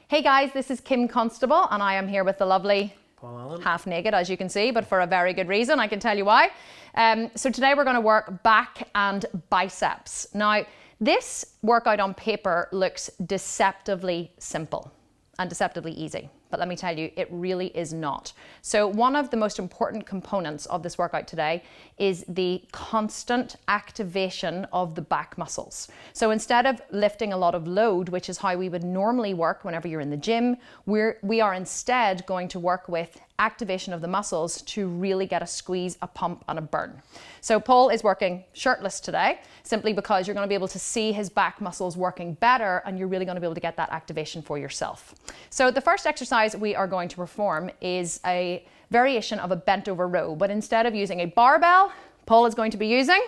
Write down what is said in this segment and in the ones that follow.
Hey guys, this is Kim Constable and I am here with the lovely Paul Allen. Half naked, as you can see, but for a very good reason. I can tell you why. So today we're going to work back and biceps. Now, this workout on paper looks deceptively simple and deceptively easy, but let me tell you, it really is not. So one of the most important components of this workout today is the constant activation of the back muscles. So instead of lifting a lot of load, which is how we would normally work whenever you're in the gym, we are instead going to work with activation of the muscles to really get a squeeze, a pump and a burn. So Paul is working shirtless today simply because you're going to be able to see his back muscles working better and you're really going to be able to get that activation for yourself. So the first exercise we are going to perform is a variation of a bent over row, but instead of using a barbell, Paul is going to be using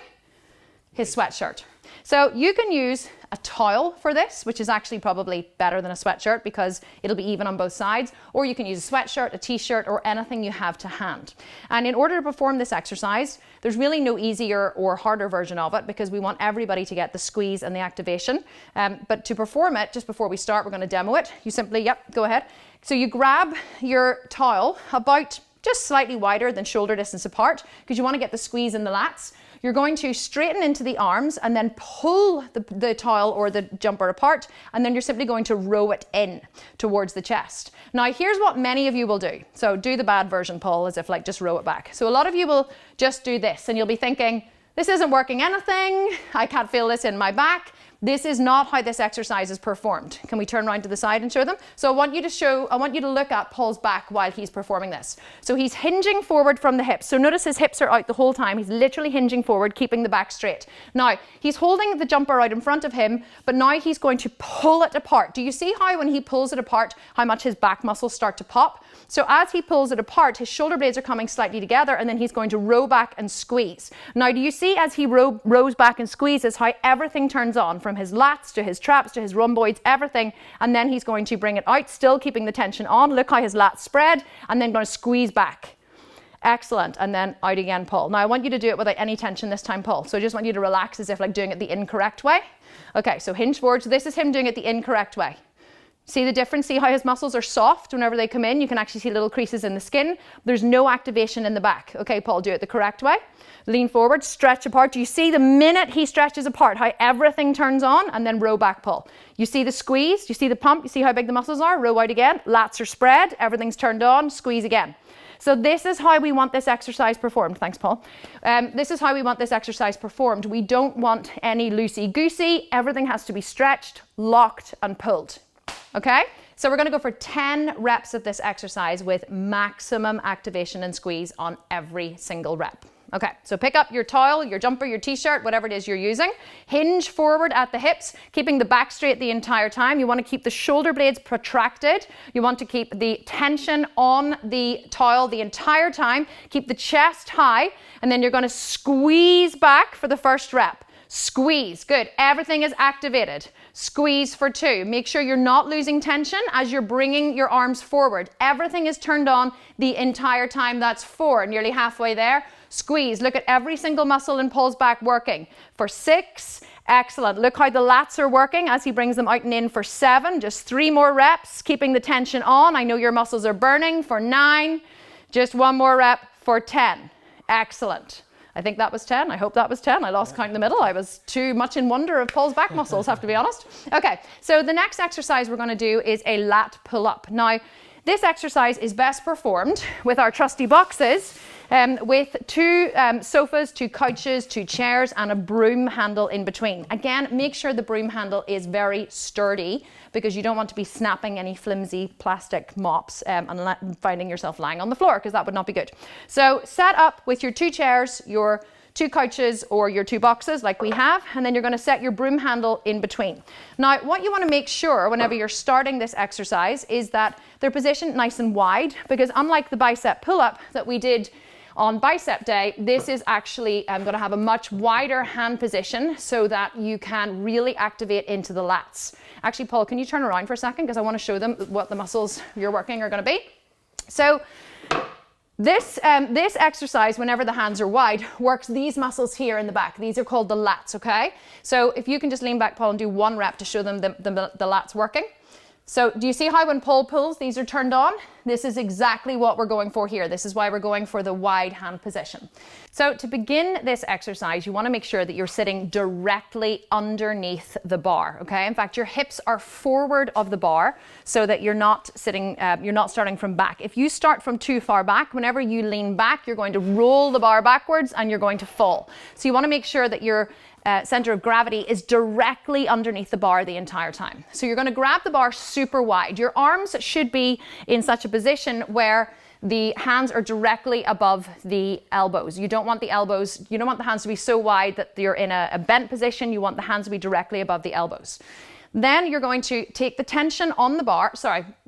his sweatshirt. So you can use a towel for this, which is actually probably better than a sweatshirt because it'll be even on both sides, or you can use a sweatshirt, a t-shirt, or anything you have to hand. And in order to perform this exercise, there's really no easier or harder version of it because we want everybody to get the squeeze and the activation. But to perform it, just before we start, we're going to demo it. You simply, go ahead. So you grab your towel about just slightly wider than shoulder distance apart because you want to get the squeeze in the lats. You're going to straighten into the arms and then pull the towel or the jumper apart, and then you're simply going to row it in towards the chest. Now here's what many of you will do. So do the bad version, Paul, as if like just row it back. So a lot of you will just do this and you'll be thinking, this isn't working anything, I can't feel this in my back. This is not how this exercise is performed. Can we turn around to the side and show them? So I want you to look at Paul's back while he's performing this. So he's hinging forward from the hips. So notice his hips are out the whole time. He's literally hinging forward, keeping the back straight. Now, he's holding the jumper out in front of him, but now he's going to pull it apart. Do you see how when he pulls it apart, how much his back muscles start to pop? So as he pulls it apart, his shoulder blades are coming slightly together and then he's going to row back and squeeze. Now, do you see as he rows back and squeezes how everything turns on from his lats to his traps to his rhomboids, everything, and then he's going to bring it out, still keeping the tension on. Look how his lats spread and then going to squeeze back. Excellent. And then out again, Paul. Now I want you to do it without any tension this time, Paul. So I just want you to relax as if like doing it the incorrect way. Okay, so hinge forward. So this is him doing it the incorrect way. See the difference? See how his muscles are soft whenever they come in? You can actually see little creases in the skin. There's no activation in the back. Okay, Paul, do it the correct way. Lean forward, stretch apart. Do you see the minute he stretches apart, how everything turns on? And then row back, Paul. You see the squeeze? You see the pump? You see how big the muscles are? Row out again. Lats are spread. Everything's turned on. Squeeze again. So this is how we want this exercise performed. Thanks, Paul. This is how we want this exercise performed. We don't want any loosey-goosey. Everything has to be stretched, locked, and pulled. Okay, so we're going to go for 10 reps of this exercise with maximum activation and squeeze on every single rep. Okay, so pick up your towel, your jumper, your t-shirt, whatever it is you're using. Hinge forward at the hips, keeping the back straight the entire time. You want to keep the shoulder blades protracted. You want to keep the tension on the towel the entire time. Keep the chest high, and then you're going to squeeze back for the first rep. Squeeze, good. Everything is activated. Squeeze for 2. Make sure you're not losing tension as you're bringing your arms forward. Everything is turned on the entire time. That's 4, nearly halfway there. Squeeze. Look at every single muscle in Paul's back working. For 6, excellent. Look how the lats are working as he brings them out and in for 7. Just 3 more reps, keeping the tension on. I know your muscles are burning. For 9, just 1 more rep for 10. Excellent. I think that was 10. I hope that was 10. I lost count in the middle. I was too much in wonder of Paul's back muscles, have to be honest. Okay, so the next exercise we're going to do is a lat pull-up. Now, this exercise is best performed with our trusty boxes, with 2 sofas, 2 couches, 2 chairs, and a broom handle in between. Again, make sure the broom handle is very sturdy because you don't want to be snapping any flimsy plastic mops and finding yourself lying on the floor because that would not be good. So set up with your 2 chairs, your 2 couches or your 2 boxes like we have, and then you're going to set your broom handle in between. Now, what you want to make sure whenever you're starting this exercise is that they're positioned nice and wide because unlike the bicep pull-up that we did on bicep day, this is actually going to have a much wider hand position so that you can really activate into the lats. Actually, Paul, can you turn around for a second because I want to show them what the muscles you're working are going to be. So this exercise, whenever the hands are wide, works these muscles here in the back. These are called the lats, okay? So if you can just lean back, Paul, and do 1 rep to show them the lats working. So do you see how when Paul pulls, these are turned on? This is exactly what we're going for here. This is why we're going for the wide hand position. So to begin this exercise, you want to make sure that you're sitting directly underneath the bar, okay? In fact, your hips are forward of the bar so that you're not sitting, you're not starting from back. If you start from too far back, whenever you lean back, you're going to roll the bar backwards and you're going to fall. So you want to make sure that your center of gravity is directly underneath the bar the entire time. So you're going to grab the bar super wide. Your arms should be in such a position where the hands are directly above the elbows. You don't want the elbows, you don't want the hands to be so wide that you're in a bent position. You want the hands to be directly above the elbows. Then you're going to take the tension on the bar.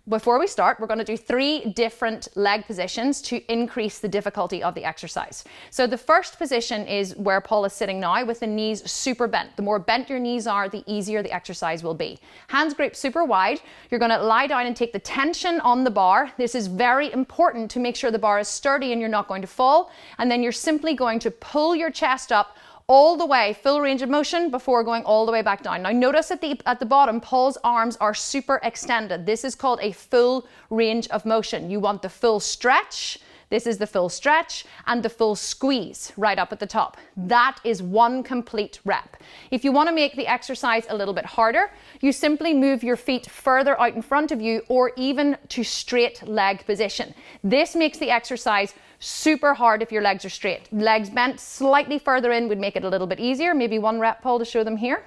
Before we start, we're going to do 3 different leg positions to increase the difficulty of the exercise. So the first position is where Paul is sitting now with the knees super bent. The more bent your knees are, the easier the exercise will be. Hands grip super wide. You're going to lie down and take the tension on the bar. This is very important to make sure the bar is sturdy and you're not going to fall. And then you're simply going to pull your chest up all the way, full range of motion before going all the way back down. Now notice at the bottom, Paul's arms are super extended. This is called a full range of motion. You want the full stretch. This is the full stretch and the full squeeze right up at the top. That is 1 complete rep. If you want to make the exercise a little bit harder, you simply move your feet further out in front of you or even to straight leg position. This makes the exercise super hard if your legs are straight. Legs bent slightly further in would make it a little bit easier. Maybe 1 rep, Paul, to show them here.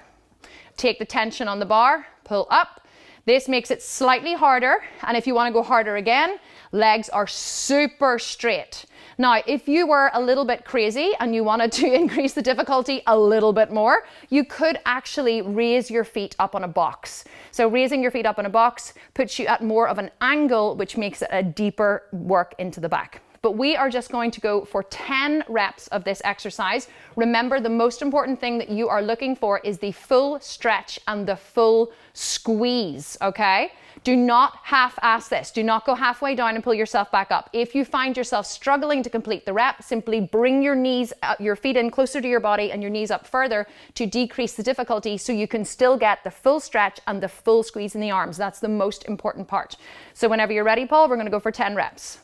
Take the tension on the bar, pull up. This makes it slightly harder. And if you want to go harder again, legs are super straight. Now, if you were a little bit crazy and you wanted to increase the difficulty a little bit more, you could actually raise your feet up on a box. So raising your feet up on a box puts you at more of an angle, which makes it a deeper work into the back. But we are just going to go for 10 reps of this exercise. Remember, the most important thing that you are looking for is the full stretch and the full squeeze, okay? Do not half-ass this. Do not go halfway down and pull yourself back up. If you find yourself struggling to complete the rep, simply bring your knees, your feet in closer to your body and your knees up further to decrease the difficulty so you can still get the full stretch and the full squeeze in the arms. That's the most important part. So whenever you're ready, Paul, we're going to go for 10 reps.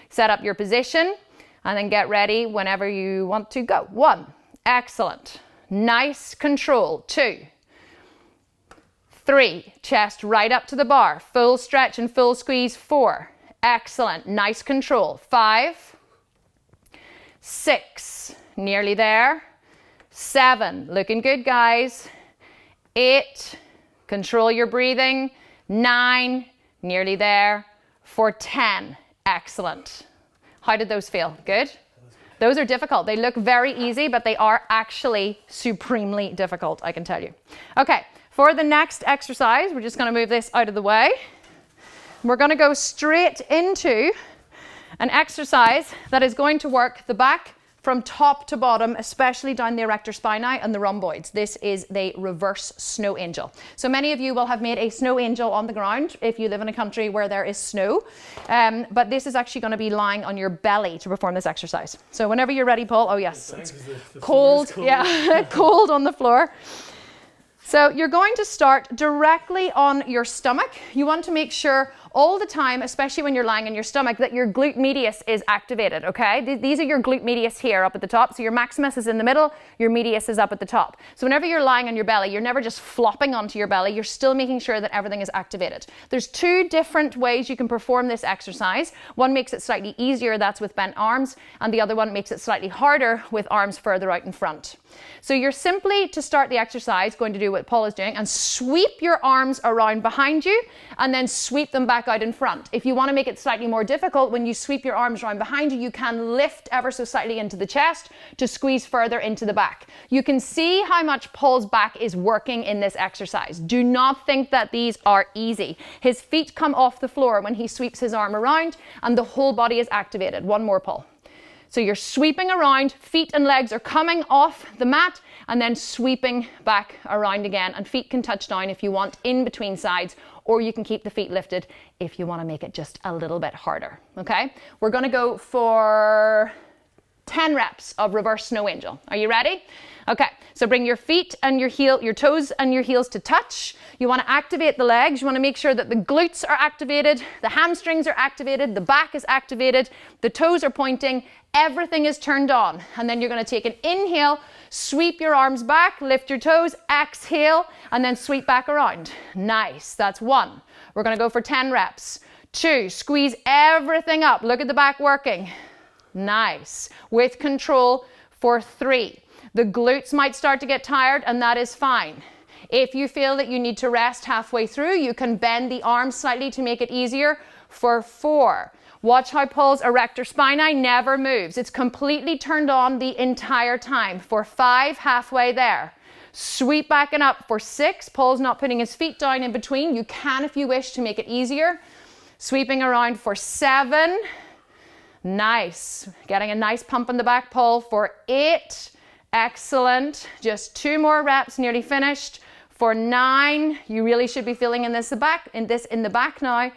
Set up your position and then get ready whenever you want to go. 1, excellent. Nice control. 2, 3, chest right up to the bar. Full stretch and full squeeze. 4, excellent. Nice control. 5, 6, nearly there. 7, looking good, guys. 8, control your breathing. 9, nearly there. For 10. Excellent. How did those feel? Good? Those are difficult. They look very easy, but they are actually supremely difficult, I can tell you. Okay, for the next exercise, we're just going to move this out of the way. We're going to go straight into an exercise that is going to work the back from top to bottom, especially down the erector spinae and the rhomboids. This is the reverse snow angel. So many of you will have made a snow angel on the ground if you live in a country where there is snow. But this is actually going to be lying on your belly to perform this exercise. So whenever you're ready, Paul. Oh yes, it's cold. Yeah, cold on the floor. So you're going to start directly on your stomach. You want to make sure all the time, especially when you're lying on your stomach, that your glute medius is activated, okay? These are your glute medius here up at the top. So your maximus is in the middle, your medius is up at the top. So whenever you're lying on your belly, you're never just flopping onto your belly, you're still making sure that everything is activated. There's 2 different ways you can perform this exercise. One makes it slightly easier, that's with bent arms, and the other one makes it slightly harder with arms further out in front. So you're simply, to start the exercise, going to do what Paul is doing and sweep your arms around behind you and then sweep them back out in front. If you want to make it slightly more difficult, when you sweep your arms around behind you, you can lift ever so slightly into the chest to squeeze further into the back. You can see how much Paul's back is working in this exercise. Do not think that these are easy. His feet come off the floor when he sweeps his arm around and the whole body is activated. One more, Paul. So you're sweeping around, feet and legs are coming off the mat and then sweeping back around again. And feet can touch down if you want in between sides, or you can keep the feet lifted if you want to make it just a little bit harder, okay? We're going to go for 10 reps of reverse snow angel. Are you ready? Okay, so bring your feet and your toes and your heels to touch. You want to activate the legs. You want to make sure that the glutes are activated, the hamstrings are activated, the back is activated, the toes are pointing, everything is turned on. And then you're going to take an inhale, sweep your arms back, lift your toes, exhale, and then sweep back around. Nice, that's 1. We're going to go for 10 reps. 2, squeeze everything up. Look at the back working. Nice. With control for 3. The glutes might start to get tired, and that is fine. If you feel that you need to rest halfway through, you can bend the arms slightly to make it easier for 4. Watch how Paul's erector spinae never moves. It's completely turned on the entire time. For 5, halfway there. Sweep back and up for 6. Paul's not putting his feet down in between. You can if you wish to make it easier. Sweeping around for 7. Nice. Getting a nice pump in the back, Paul, for 8. Excellent. Just 2 more reps, nearly finished. For 9, you really should be feeling in the back now.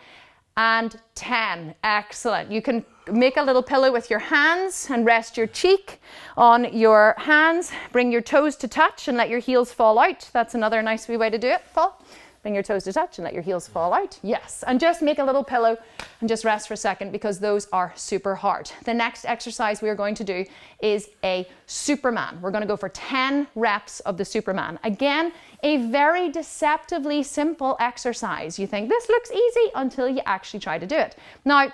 And 10. Excellent. You can make a little pillow with your hands and rest your cheek on your hands. Bring your toes to touch and let your heels fall out. That's another nice wee way to do it, Paul. Bring your toes to touch and let your heels fall out. Yes, and just make a little pillow and just rest for a second because those are super hard. The next exercise we are going to do is a Superman. We're going to go for 10 reps of the Superman. Again, a very deceptively simple exercise. You think this looks easy until you actually try to do it. Now,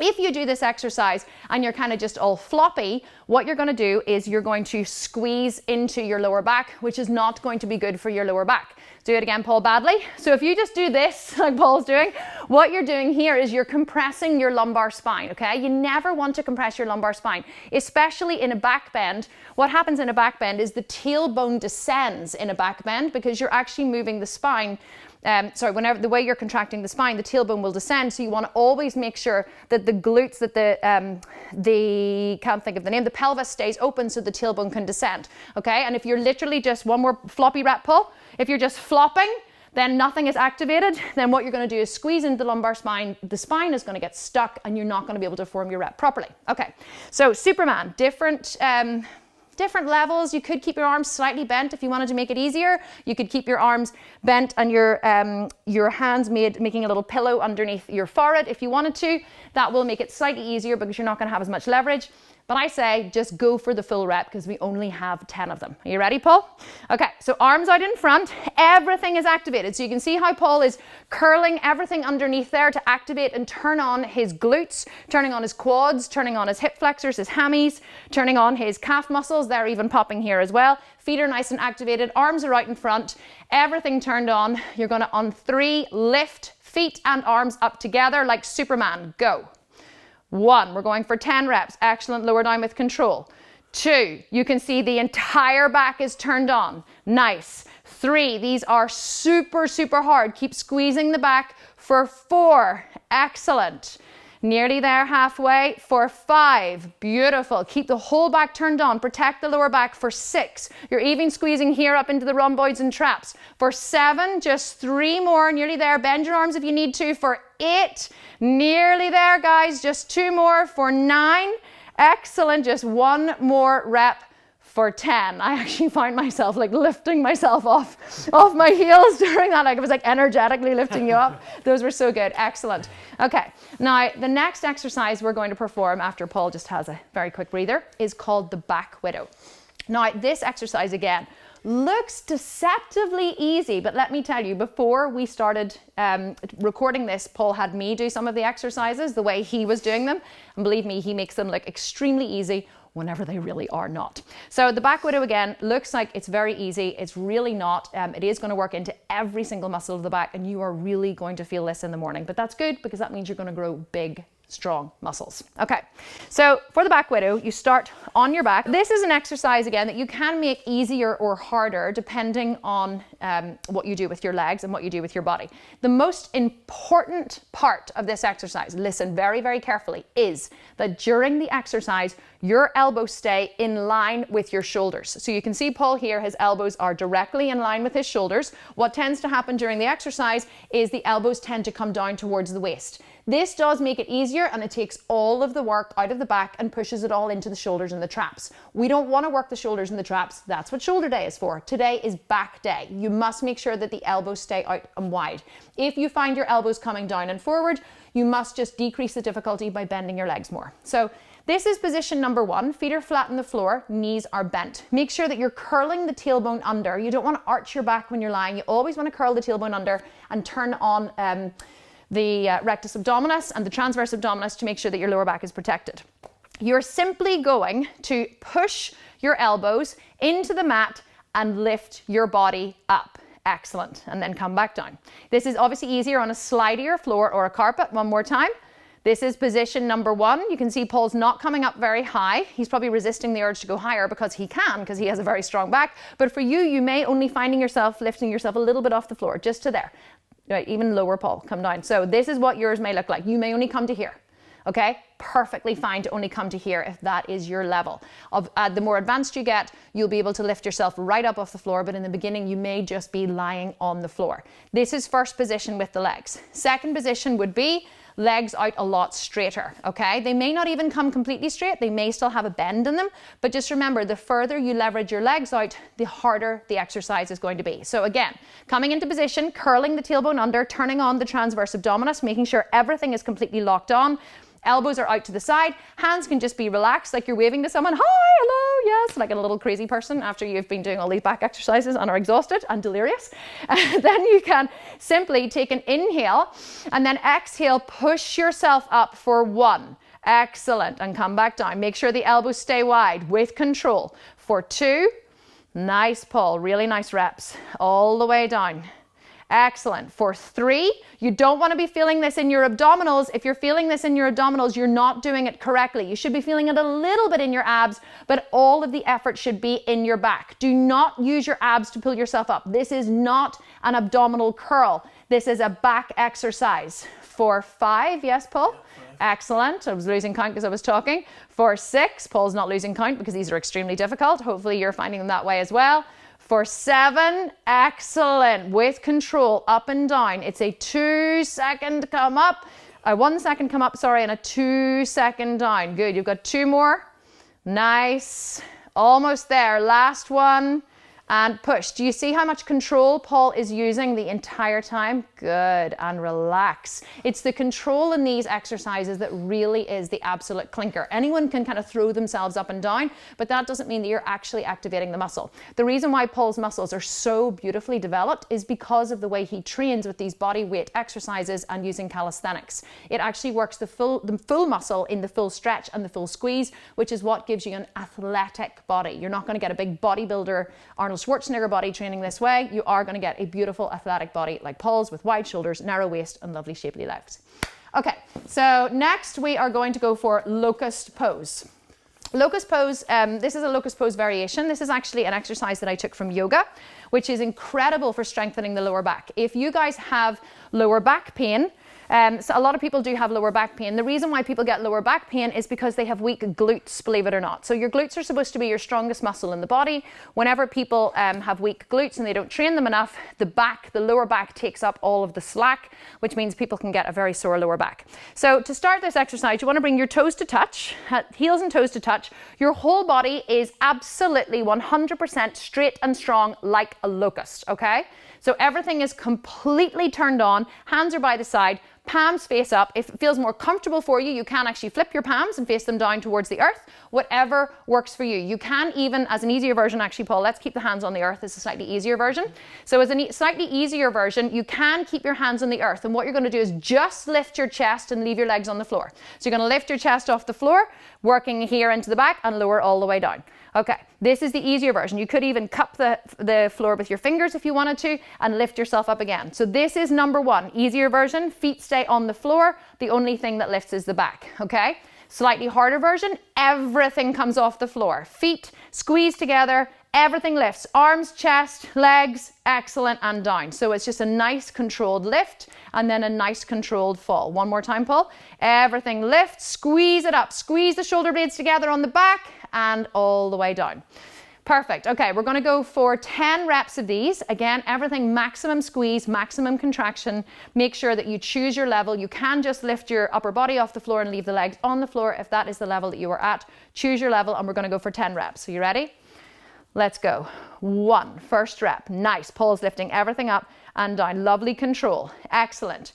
if you do this exercise and you're kind of just all floppy, what you're going to do is you're going to squeeze into your lower back, which is not going to be good for your lower back. Do it again, Paul, badly. So if you just do this, like Paul's doing, what you're doing here is you're compressing your lumbar spine, okay? You never want to compress your lumbar spine, especially in a back bend. What happens in a back bend is the tailbone descends in a back bend because you're actually moving the spine. Whenever the way you're contracting the spine, the tailbone will descend. So you want to always make sure that the glutes, that can't think of the name, the pelvis stays open so the tailbone can descend. Okay, and if you're literally just one more floppy rep pull, if you're just flopping, then nothing is activated. Then what you're going to do is squeeze into the lumbar spine. The spine is going to get stuck, and you're not going to be able to form your rep properly. Okay, so Superman, different levels. You could keep your arms slightly bent if you wanted to make it easier. You could keep your arms bent and your hands making a little pillow underneath your forehead if you wanted to. That will make it slightly easier because you're not going to have as much leverage. But I say just go for the full rep because we only have 10 of them. Are you ready, Paul? Okay, so arms out in front. Everything is activated. So you can see how Paul is curling everything underneath there to activate and turn on his glutes, turning on his quads, turning on his hip flexors, his hammies, turning on his calf muscles. They're even popping here as well. Feet are nice and activated. Arms are out in front. Everything turned on. You're going to, on 3, lift feet and arms up together like Superman. Go. 1, we're going for 10 reps. Excellent, lower down with control. 2, you can see the entire back is turned on. Nice. 3, these are super, super hard. Keep squeezing the back for 4. Excellent. Nearly there, halfway. For 5, beautiful. Keep the whole back turned on. Protect the lower back for 6. You're even squeezing here up into the rhomboids and traps. For 7, just 3 more. Nearly there. Bend your arms if you need to. For 8, nearly there, guys. Just 2 more. For 9, excellent. Just 1 more rep. For 10, I actually find myself like lifting myself off my heels during that. Like it was like energetically lifting you up. Those were so good. Excellent. Okay, now the next exercise we're going to perform after Paul just has a very quick breather is called the back widow. Now this exercise again looks deceptively easy, but let me tell you, before we started recording this, Paul had me do some of the exercises the way he was doing them, and believe me, he makes them look extremely easy whenever they really are not. So the back widow again looks like it's very easy. It's really not. It is going to work into every single muscle of the back, and you are really going to feel this in the morning, but that's good because that means you're going to grow big, strong muscles. Okay, so for the back widow, you start on your back. This is an exercise again that you can make easier or harder depending on what you do with your legs and what you do with your body. The most important part of this exercise, listen very, very carefully, is that during the exercise, your elbows stay in line with your shoulders. So you can see Paul here, his elbows are directly in line with his shoulders. What tends to happen during the exercise is the elbows tend to come down towards the waist. This does make it easier, and it takes all of the work out of the back and pushes it all into the shoulders and the traps. We don't want to work the shoulders and the traps. That's what shoulder day is for. Today is back day. You must make sure that the elbows stay out and wide. If you find your elbows coming down and forward, you must just decrease the difficulty by bending your legs more. So this is position number 1. Feet are flat on the floor, knees are bent. Make sure that you're curling the tailbone under. You don't want to arch your back when you're lying. You always want to curl the tailbone under and turn on the rectus abdominis and the transverse abdominis to make sure that your lower back is protected. You're simply going to push your elbows into the mat and lift your body up. Excellent. And then come back down. This is obviously easier on a slidier floor or a carpet. One more time. This is position number 1. You can see Paul's not coming up very high. He's probably resisting the urge to go higher because he has a very strong back. But for you, you may only finding yourself lifting yourself a little bit off the floor, just to there. Right, even lower, Paul, come down. So this is what yours may look like. You may only come to here. Okay, perfectly fine to only come to here if that is your level. The more advanced you get, you'll be able to lift yourself right up off the floor, but in the beginning you may just be lying on the floor. This is first position with the legs. Second position would be legs out a lot straighter, okay? They may not even come completely straight, they may still have a bend in them, but just remember, the further you leverage your legs out, the harder the exercise is going to be. So again, coming into position, curling the tailbone under, turning on the transverse abdominis, making sure everything is completely locked on. Elbows are out to the side. Hands can just be relaxed, like you're waving to someone. Hi, hello, yes, like a little crazy person after you've been doing all these back exercises and are exhausted and delirious. Then you can simply take an inhale and then exhale, push yourself up for 1. Excellent. And come back down. Make sure the elbows stay wide with control. For 2. Nice pull. Really nice reps. All the way down. Excellent. For 3, you don't want to be feeling this in your abdominals. If you're feeling this in your abdominals, you're not doing it correctly. You should be feeling it a little bit in your abs, but all of the effort should be in your back. Do not use your abs to pull yourself up. This is not an abdominal curl. This is a back exercise. For 5, yes, Paul? Excellent. I was losing count because I was talking. For 6, Paul's not losing count because these are extremely difficult. Hopefully you're finding them that way as well. For 7, excellent, with control, up and down. It's a 2-second come up, a 1-second come up, sorry, and a 2-second down. Good, you've got 2 more. Nice, almost there. Last one, and push. Do you see how much control Paul is using the entire time? Good, and relax. It's the control in these exercises that really is the absolute clinker. Anyone can kind of throw themselves up and down, but that doesn't mean that you're actually activating the muscle. The reason why Paul's muscles are so beautifully developed is because of the way he trains with these body weight exercises and using calisthenics. It actually works the full muscle in the full stretch and the full squeeze, which is what gives you an athletic body. You're not going to get a big bodybuilder, Arnold Schwarzenegger body training this way. You are going to get a beautiful athletic body like Paul's with wide shoulders, narrow waist, and lovely shapely legs. Okay, so next we are going to go for locust pose. Locust pose, this is a locust pose variation. This is actually an exercise that I took from yoga, which is incredible for strengthening the lower back. If you guys have lower back pain, so a lot of people do have lower back pain. The reason why people get lower back pain is because they have weak glutes, believe it or not. So your glutes are supposed to be your strongest muscle in the body. Whenever people have weak glutes and they don't train them enough, the lower back takes up all of the slack, which means people can get a very sore lower back. So to start this exercise, you want to bring your toes to touch, heels and toes to touch. Your whole body is absolutely 100% straight and strong like a locust, okay? So everything is completely turned on, hands are by the side, palms face up. If it feels more comfortable for you, you can actually flip your palms and face them down towards the earth, whatever works for you. You can even, as an easier version, actually, Paul, let's keep the hands on the earth. It's a slightly easier version. So as a slightly easier version, you can keep your hands on the earth. And what you're going to do is just lift your chest and leave your legs on the floor. So you're going to lift your chest off the floor, working here into the back and lower all the way down. Okay, this is the easier version. You could even cup the floor with your fingers if you wanted to and lift yourself up again. So this is number 1, easier version. Feet stay on the floor. The only thing that lifts is the back, okay? Slightly harder version, everything comes off the floor. Feet squeeze together, everything lifts. Arms, chest, legs, excellent, and down. So it's just a nice controlled lift and then a nice controlled fall. One more time, Paul. Everything lifts, squeeze it up, squeeze the shoulder blades together on the back and all the way down. Perfect. Okay, we're going to go for 10 reps of these. Again, everything maximum squeeze, maximum contraction. Make sure that you choose your level. You can just lift your upper body off the floor and leave the legs on the floor if that is the level that you are at. Choose your level, and we're going to go for 10 reps. So you ready? Let's go. 1, first rep. Nice. Paul's lifting everything up and down. Lovely control. Excellent.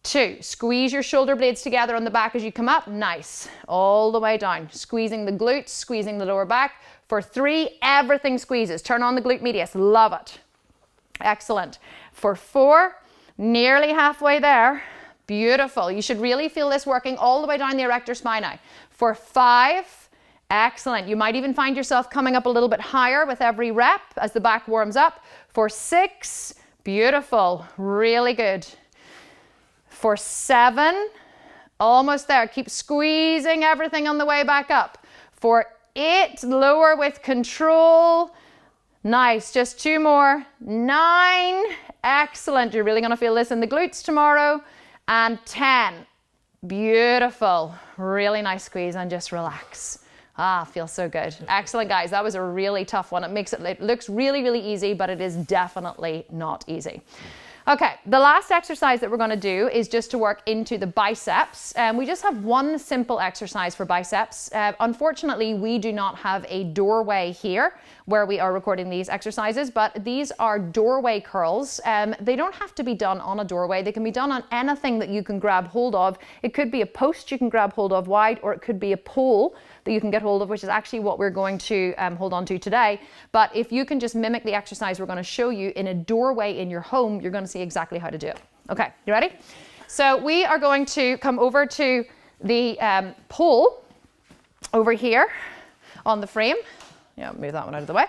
2, squeeze your shoulder blades together on the back as you come up. Nice. All the way down. Squeezing the glutes, squeezing the lower back. For 3, everything squeezes. Turn on the glute medius. Love it. Excellent. For 4, nearly halfway there. Beautiful. You should really feel this working all the way down the erector spinae. For 5, excellent. You might even find yourself coming up a little bit higher with every rep as the back warms up. For 6, beautiful. Really good. For 7, almost there. Keep squeezing everything on the way back up. For 8, lower with control. Nice. Just 2 more. 9, excellent. You're really going to feel this in the glutes tomorrow. And 10, beautiful. Really nice squeeze and just relax. Ah, feels so good. Excellent, guys. That was a really tough one. It looks really, really easy, but it is definitely not easy. Okay, the last exercise that we're going to do is just to work into the biceps. We just have one simple exercise for biceps. Unfortunately, we do not have a doorway here where we are recording these exercises, but these are doorway curls. They don't have to be done on a doorway. They can be done on anything that you can grab hold of. It could be a post you can grab hold of wide, or it could be a pole that you can get hold of, which is actually what we're going to hold on to today. But if you can just mimic the exercise we're going to show you in a doorway in your home, you're going to see exactly how to do it. Okay, you ready? So we are going to come over to the pole over here on the frame. Yeah, move that one out of the way.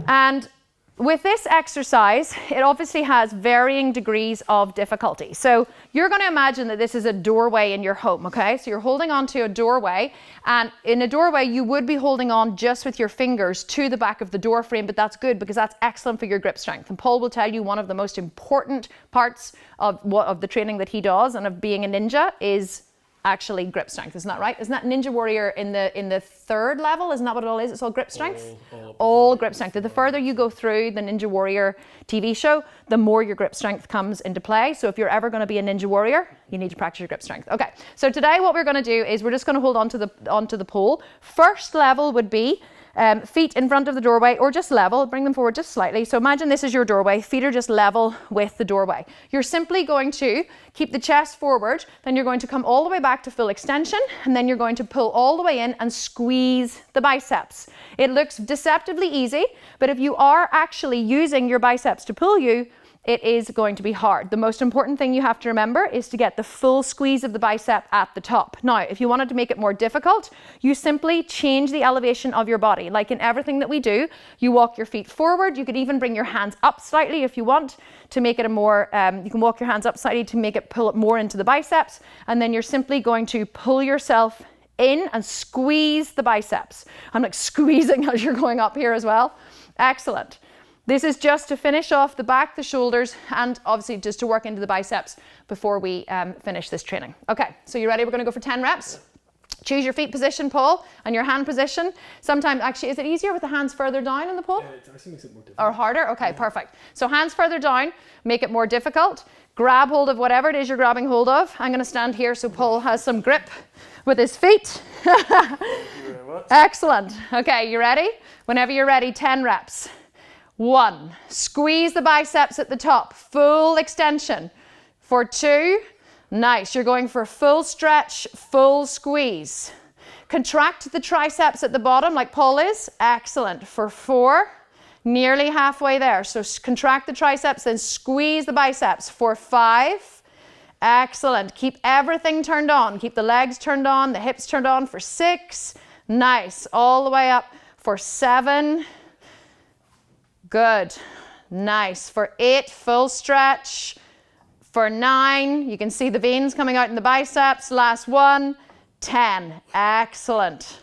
And with this exercise, it obviously has varying degrees of difficulty. So you're going to imagine that this is a doorway in your home, okay? So you're holding on to a doorway, and in a doorway, you would be holding on just with your fingers to the back of the door frame, but that's good because that's excellent for your grip strength. And Paul will tell you one of the most important parts of the training that he does and of being a ninja is actually grip strength. Isn't that right? Isn't that Ninja Warrior in the 3rd level? Isn't that what it all is? It's all grip strength? All grip strength. The further you go through the Ninja Warrior TV show, the more your grip strength comes into play. So if you're ever going to be a Ninja Warrior, you need to practice your grip strength. Okay, so today what we're going to do is we're just going to hold onto the pole. First level would be feet in front of the doorway, or just level, bring them forward just slightly. So imagine this is your doorway, feet are just level with the doorway. You're simply going to keep the chest forward, then you're going to come all the way back to full extension, and then you're going to pull all the way in and squeeze the biceps. It looks deceptively easy, but if you are actually using your biceps to pull you, it is going to be hard. The most important thing you have to remember is to get the full squeeze of the bicep at the top. Now, if you wanted to make it more difficult, you simply change the elevation of your body. Like in everything that we do, you walk your feet forward. You could even bring your hands up slightly if you want to make it a more, you can walk your hands up slightly to make it pull it more into the biceps. And then you're simply going to pull yourself in and squeeze the biceps. I'm like squeezing as you're going up here as well. Excellent. This is just to finish off the back, the shoulders, and obviously just to work into the biceps before we finish this training. Okay, so you ready? We're going to go for 10 reps. Choose your feet position, Paul, and your hand position. Sometimes, actually, is it easier with the hands further down in the pole? It actually makes it more difficult. Or harder? Okay, perfect. So hands further down, make it more difficult. Grab hold of whatever it is you're grabbing hold of. I'm going to stand here so Paul has some grip with his feet. Thank you very much. Excellent. Okay, you ready? Whenever you're ready, 10 reps. 1, squeeze the biceps at the top, full extension. For 2, nice, you're going for full stretch, full squeeze. Contract the triceps at the bottom like Paul is, excellent. For 4, nearly halfway there. So contract the triceps, then squeeze the biceps. For 5, excellent. Keep everything turned on. Keep the legs turned on, the hips turned on. For 6, nice, all the way up. For 7, good, nice. For 8, full stretch. For 9, you can see the veins coming out in the biceps. Last one, 10, excellent.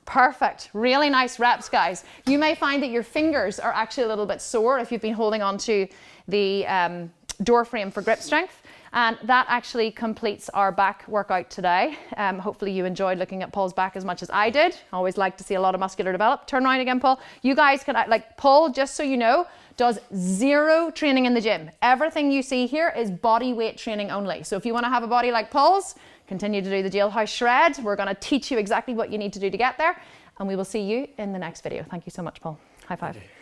Perfect, really nice reps, guys. You may find that your fingers are actually a little bit sore if you've been holding on to the door frame for grip strength. And that actually completes our back workout today. Hopefully you enjoyed looking at Paul's back as much as I did. I always like to see a lot of muscular develop. Turn around again, Paul. You guys can, like Paul, just so you know, does zero training in the gym. Everything you see here is body weight training only. So if you want to have a body like Paul's, continue to do the Jailhouse shred. We're going to teach you exactly what you need to do to get there. And we will see you in the next video. Thank you so much, Paul. High five.